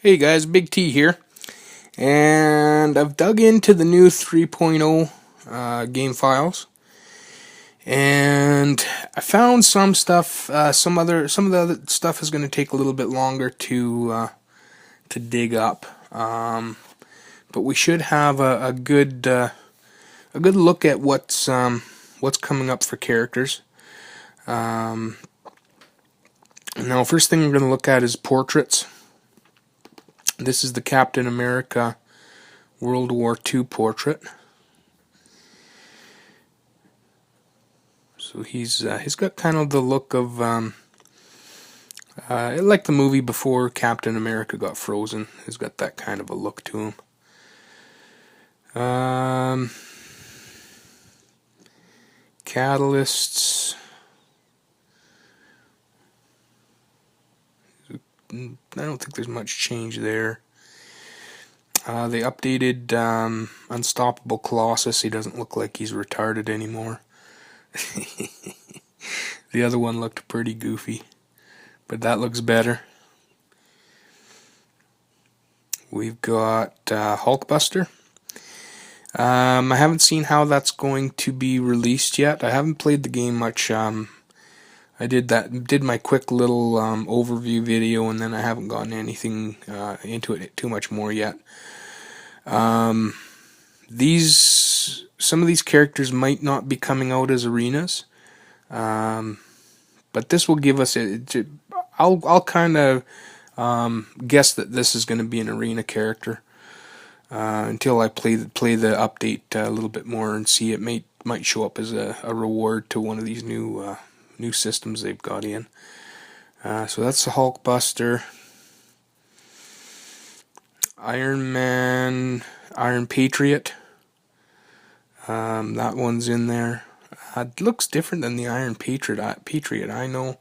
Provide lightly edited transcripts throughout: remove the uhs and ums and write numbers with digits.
Hey guys, Big T here, and I've dug into the new 3.0 game files, and I found some stuff. Some of the other stuff is going to take a little bit longer to dig up, but we should have a good look at what's coming up for characters. Now, first thing we're going to look at is portraits. This is the Captain America World War II portrait. So he's got kind of the look of like the movie before Captain America got frozen. He's got that kind of a look to him. Catalysts. I don't think there's much change there. They updated Unstoppable Colossus. He doesn't look like he's retarded anymore. The other one looked pretty goofy, but that looks better. We've got Hulkbuster. I haven't seen how that's going to be released yet. I haven't played the game much. I did my quick little overview video, and then I haven't gotten anything into it too much more yet. Some of these characters might not be coming out as arenas, but this will give us I'll kind of guess that this is going to be an arena character until I play the update a little bit more and see it might show up as a reward to one of these new systems they've got in. So that's the Hulkbuster. Iron Man, Iron Patriot. That one's in there. It looks different than the Iron Patriot. I know,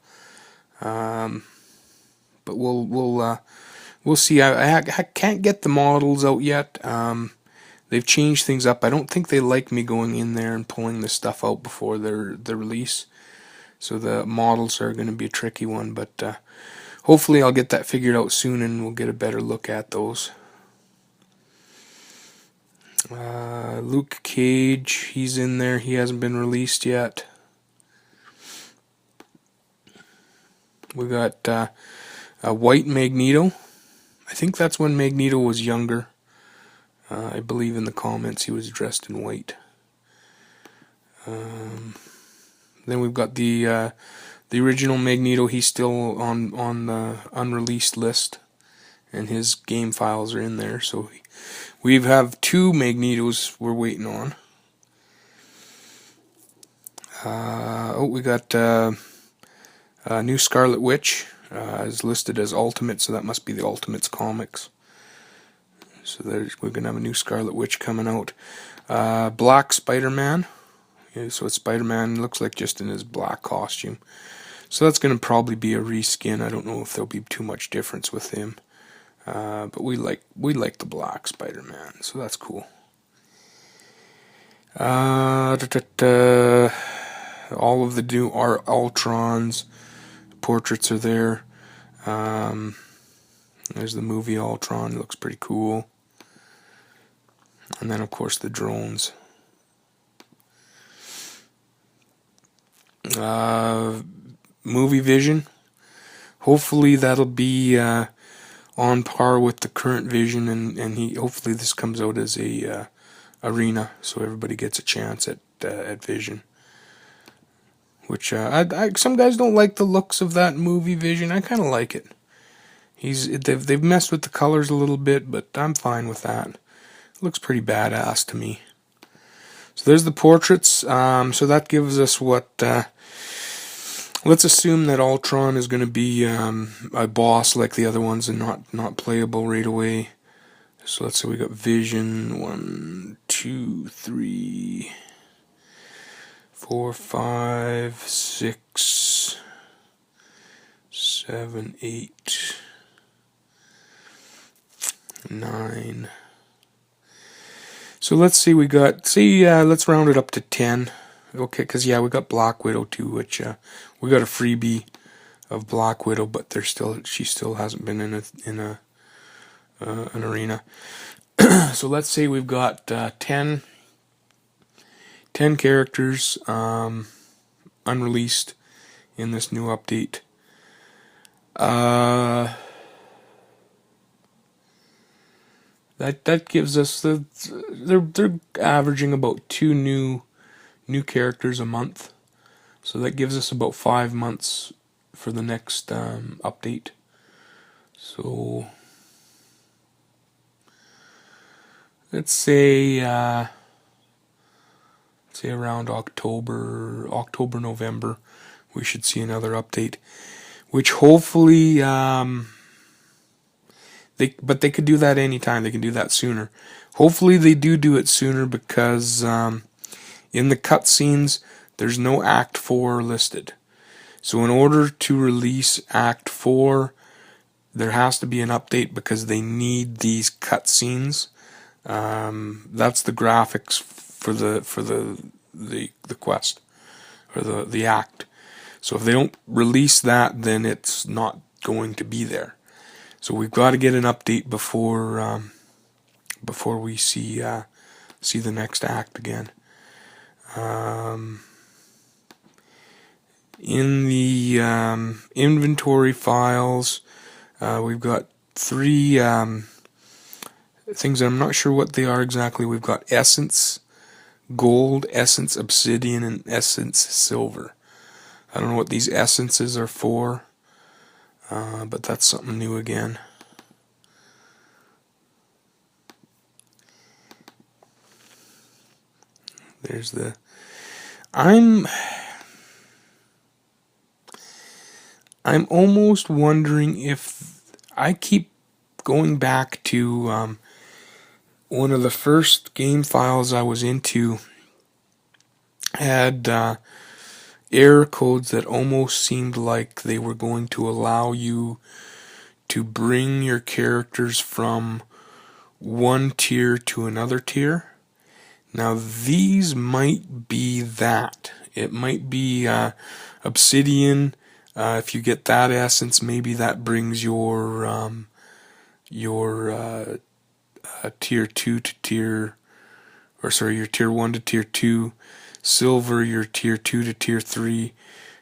but we'll see. I can't get the models out yet. They've changed things up. I don't think they like me going in there and pulling this stuff out before the release. So the models are going to be a tricky one, but hopefully I'll get that figured out soon and we'll get a better look at those. Luke Cage, he's in there. He hasn't been released yet. We got a white Magneto. I think that's when Magneto was younger. I believe in the comments he was dressed in white. Then we've got the original Magneto. He's still on the unreleased list, and his game files are in there. So we have two Magnetos we're waiting on. We got a new Scarlet Witch is listed as Ultimate, so that must be the Ultimates comics. So we're gonna have a new Scarlet Witch coming out. Black Spider-Man. Yeah, so it's Spider-Man, looks like just in his black costume. So that's going to probably be a reskin. I don't know if there'll be too much difference with him. But we like the black Spider-Man, so that's cool. All of the new Ultrons portraits are there. There's the movie Ultron, it looks pretty cool. And then of course the drones. Movie Vision. Hopefully that'll be on par with the current Vision, and hopefully this comes out as a arena, so everybody gets a chance at Vision. Which some guys don't like the looks of that movie Vision. I kind of like it. They've messed with the colors a little bit, but I'm fine with that. It looks pretty badass to me. So there's the portraits. So that gives us what. Let's assume that Ultron is going to be a boss like the other ones and not playable right away. So let's say we got Vision 1, 2, 3, 4, 5, 6, 7, 8, 9. So let's see, let's round it up to 10. Okay, because we got Black Widow too, which we got a freebie of Black Widow, but she still hasn't been in a an arena. So let's say we've got 10 characters unreleased in this new update. That gives us they're averaging about 2 new characters a month. So that gives us about 5 months for the next update. So let's say around October, November, we should see another update, which hopefully but they could do that anytime. They can do that sooner. Hopefully they do it sooner, because in the cutscenes there's no Act 4 listed. So in order to release Act 4, there has to be an update, because they need these cutscenes. That's the graphics for the quest, or the act. So if they don't release that, then it's not going to be there. So we've got to get an update before we see the next act again. In the inventory files, we've got 3 things that I'm not sure what they are exactly. We've got Essence Gold, Essence Obsidian, and Essence Silver. I don't know what these essences are for, but that's something new again. There's the... I'm almost wondering if... I keep going back to one of the first game files I was into had error codes that almost seemed like they were going to allow you to bring your characters from one tier to another tier. Now these might be that. It might be Obsidian. If you get that essence, maybe that brings your tier 2 to tier, or sorry, your tier 1 to tier 2, silver your tier 2 to tier 3,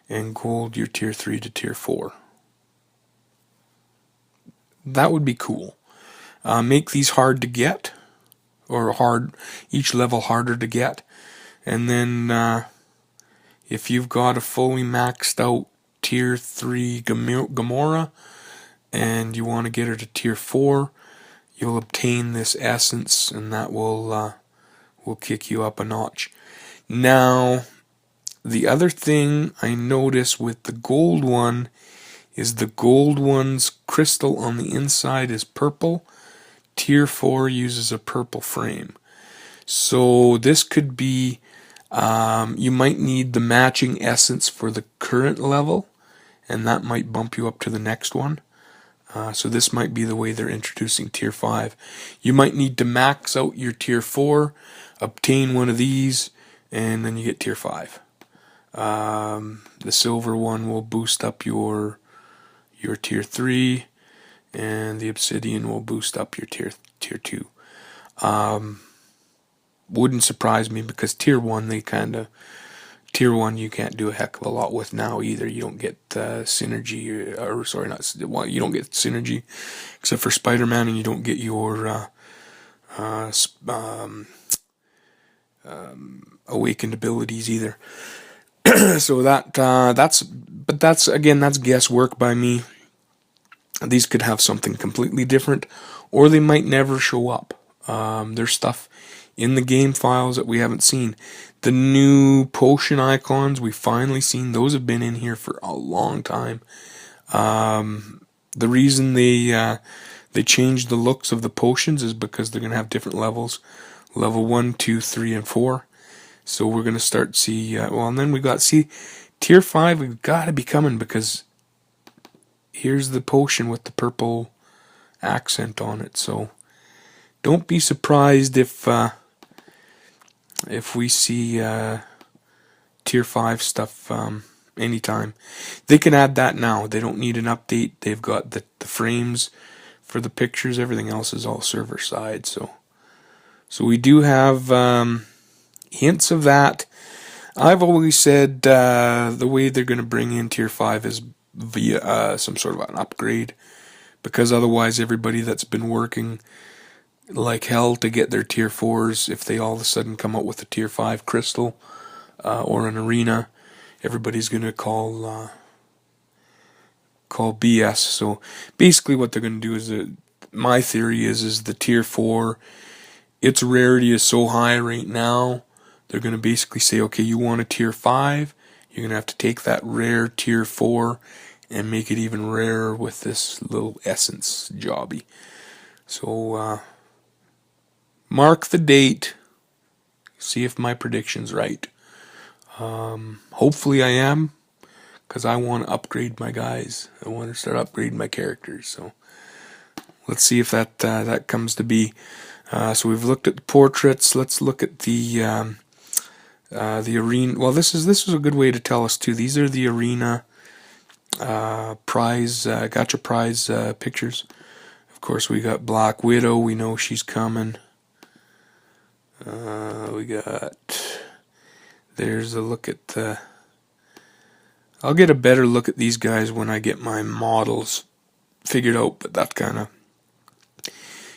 and gold your tier 3 to tier 4. That would be cool. Make these hard to get, or each level harder to get, and then if you've got a fully maxed out tier 3 Gamora and you want to get her to tier 4, you'll obtain this essence, and that will kick you up a notch. Now, the other thing I notice with the gold one is the gold one's crystal on the inside is purple. Tier 4 uses a purple frame. So this could be, you might need the matching essence for the current level, and that might bump you up to the next one. So this might be the way they're introducing tier 5. You might need to max out your tier 4, obtain one of these, and then you get tier 5. The silver one will boost up your tier 3, and the obsidian will boost up your tier 2. Wouldn't surprise me, because tier 1 tier 1 you can't do a heck of a lot with now either. You don't get synergy, or sorry, you don't get synergy except for Spider-Man, and you don't get your awakened abilities either. So that's guesswork by me. These could have something completely different, or they might never show up. There's stuff in the game files that we haven't seen. The new potion icons, we've finally seen. Those have been in here for a long time. The reason they changed the looks of the potions is because they're going to have different levels. Level 1, 2, 3, and 4. So we're going to start and then we got, tier 5, we've got to be coming, because here's the potion with the purple accent on it. So don't be surprised if we see tier 5 stuff anytime. They can add that now. They don't need an update. They've got the frames for the pictures. Everything else is all server side. So we do have hints of that. I've always said the way they're going to bring in Tier 5 is via some sort of an upgrade, because otherwise everybody that's been working like hell to get their Tier 4s, if they all of a sudden come out with a Tier 5 crystal or an arena, everybody's going to call BS. So basically what they're going to do is, my theory is the Tier 4, its rarity is so high right now, they're going to basically say, okay, you want a Tier 5, you're going to have to take that rare Tier 4 and make it even rarer with this little essence jobby. So mark the date, see if my prediction's right. Hopefully I am, because I want to upgrade my guys. I want to start upgrading my characters. So let's see if that comes to be. So we've looked at the portraits. Let's look at the arena. Well, this is a good way to tell us too. These are the arena prize, gotcha prize pictures. Of course, we got Black Widow. We know she's coming. We got. There's a look at the. I'll get a better look at these guys when I get my models figured out, but that kind of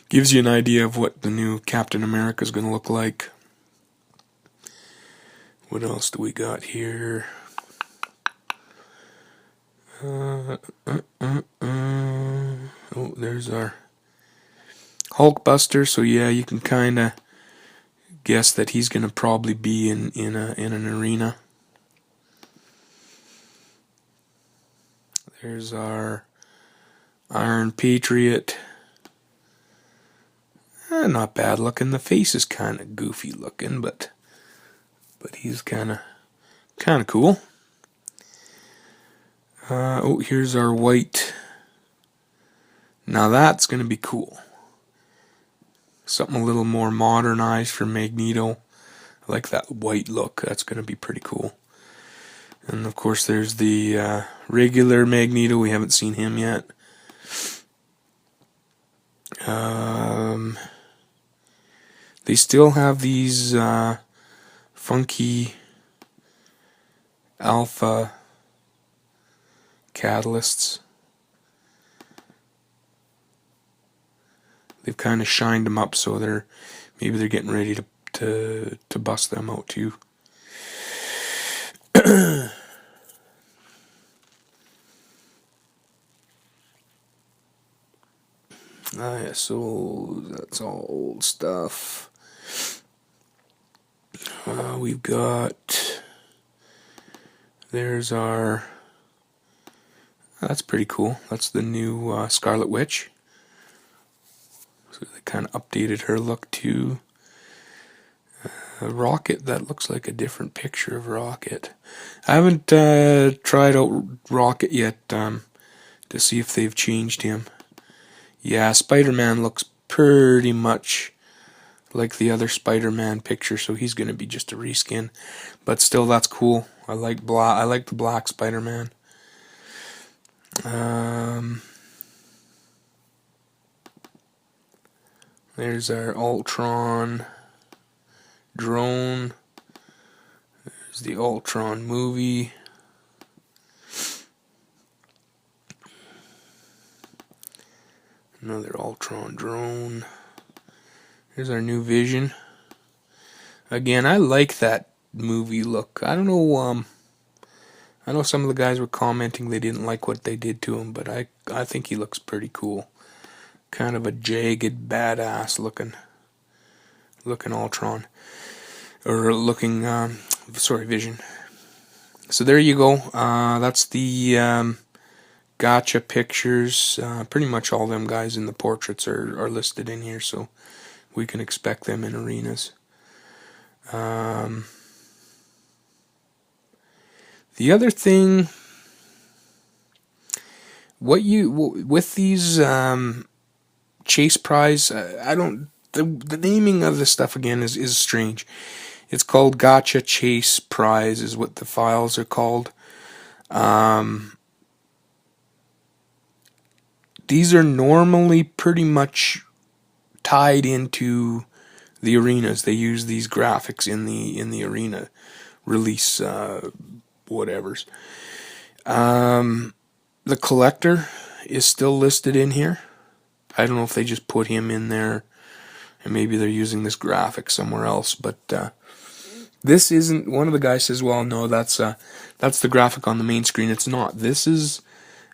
gives you an idea of what the new Captain America is going to look like. What else do we got here? Oh, there's our Hulkbuster. So yeah, you can kind of guess that he's going to probably be in an arena. There's our Iron Patriot. Not bad looking. The face is kind of goofy looking, but he's kind of cool. Here's our white. Now that's going to be cool. Something a little more modernized for Magneto. I like that white look. That's going to be pretty cool. And of course there's the regular Magneto. We haven't seen him yet. They still have these funky alpha catalysts. They've kind of shined them up, so maybe they're getting ready to bust them out too. Yeah, so that's all old stuff. We've got. There's our. That's pretty cool. That's the new Scarlet Witch. So they kind of updated her look too. Rocket, that looks like a different picture of Rocket. I haven't tried out Rocket yet to see if they've changed him. Yeah, Spider-Man looks pretty much like the other Spider-Man picture, so he's going to be just a reskin. But still, that's cool. I like the black Spider-Man. There's our Ultron drone. There's the Ultron movie. Another Ultron drone. Here's our new Vision. Again, I like that movie look. I don't know. I know some of the guys were commenting they didn't like what they did to him, but I think he looks pretty cool. Kind of a jagged, badass looking Ultron, or looking Vision. So there you go. That's the gotcha pictures. Pretty much all them guys in the portraits are listed in here, so we can expect them in arenas. The other thing, with these chase prize, I don't. The naming of this stuff again is strange. It's called Gotcha Chase Prize, is what the files are called. these are normally pretty much tied into the arenas. They use these graphics in the arena release whatevers. The collector is still listed in here. I don't know if they just put him in there and maybe they're using this graphic somewhere else, but this isn't. One of the guys says, well, no, that's the graphic on the main screen. It's not. This is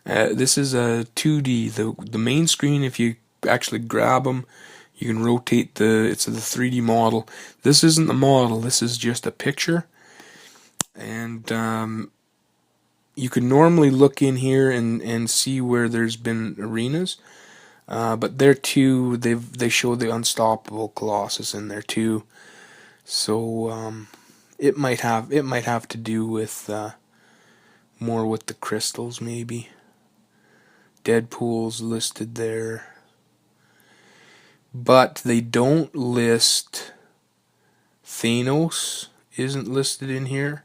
a 2D. The main screen, if you actually grab them, you can rotate it's the 3D model. This isn't the model. This is just a picture. And you can normally look in here and see where there's been arenas. But there too, they show the Unstoppable Colossus in there too. So it might have to do with more with the crystals, maybe. Deadpool's listed there, but they don't list. Thanos isn't listed in here.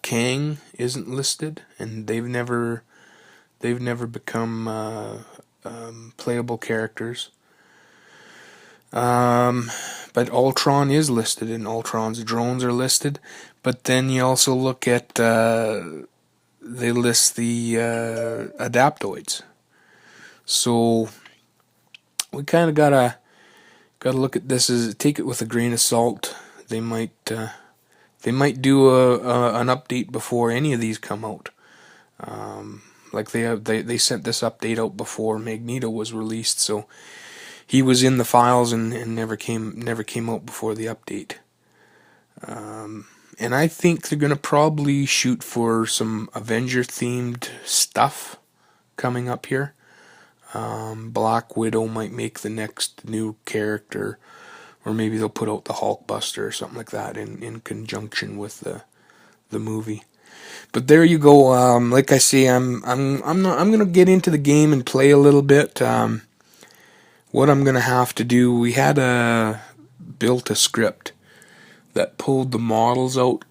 Kang isn't listed, and they've never become playable characters. But Ultron is listed, and Ultron's drones are listed. But then you also look at they list the adaptoids. So we kind of gotta look at this as take it with a grain of salt. They might do an update before any of these come out. Like they sent this update out before Magneto was released, so he was in the files and never came out before the update. And I think they're gonna probably shoot for some Avenger themed stuff coming up here. Black Widow might make the next new character, or maybe they'll put out the Hulkbuster or something like that in conjunction with the movie. But there you go. Like I say, I'm gonna get into the game and play a little bit. What I'm gonna have to do, we had built a script that pulled the models out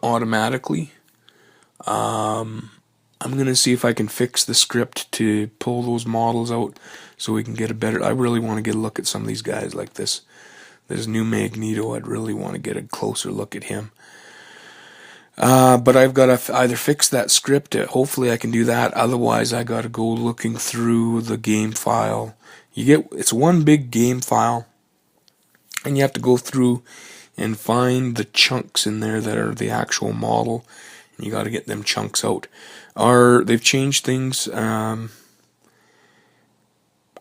automatically. I'm gonna see if I can fix the script to pull those models out so we can get a better. I really want to get a look at some of these guys like this new Magneto. I'd really want to get a closer look at him. But I've got to either fix that script. Hopefully I can do that. Otherwise I got to go looking through the game file. It's one big game file, and you have to go through and find the chunks in there that are the actual model. And you got to get them chunks out. They've changed things.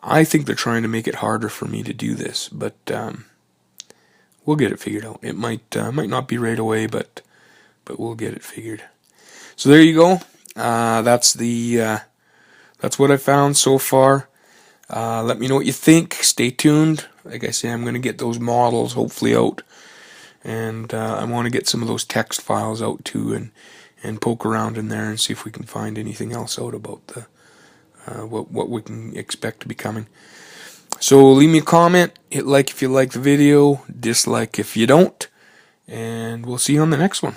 I think they're trying to make it harder for me to do this, but we'll get it figured out. It might not be right away, but we'll get it figured. So there you go. That's what I found so far. Let me know what you think. Stay tuned. Like I say, I'm going to get those models hopefully out, and I want to get some of those text files out too, and poke around in there and see if we can find anything else out about the what we can expect to be coming. So leave me a comment, hit like if you like the video, dislike if you don't, and we'll see you on the next one.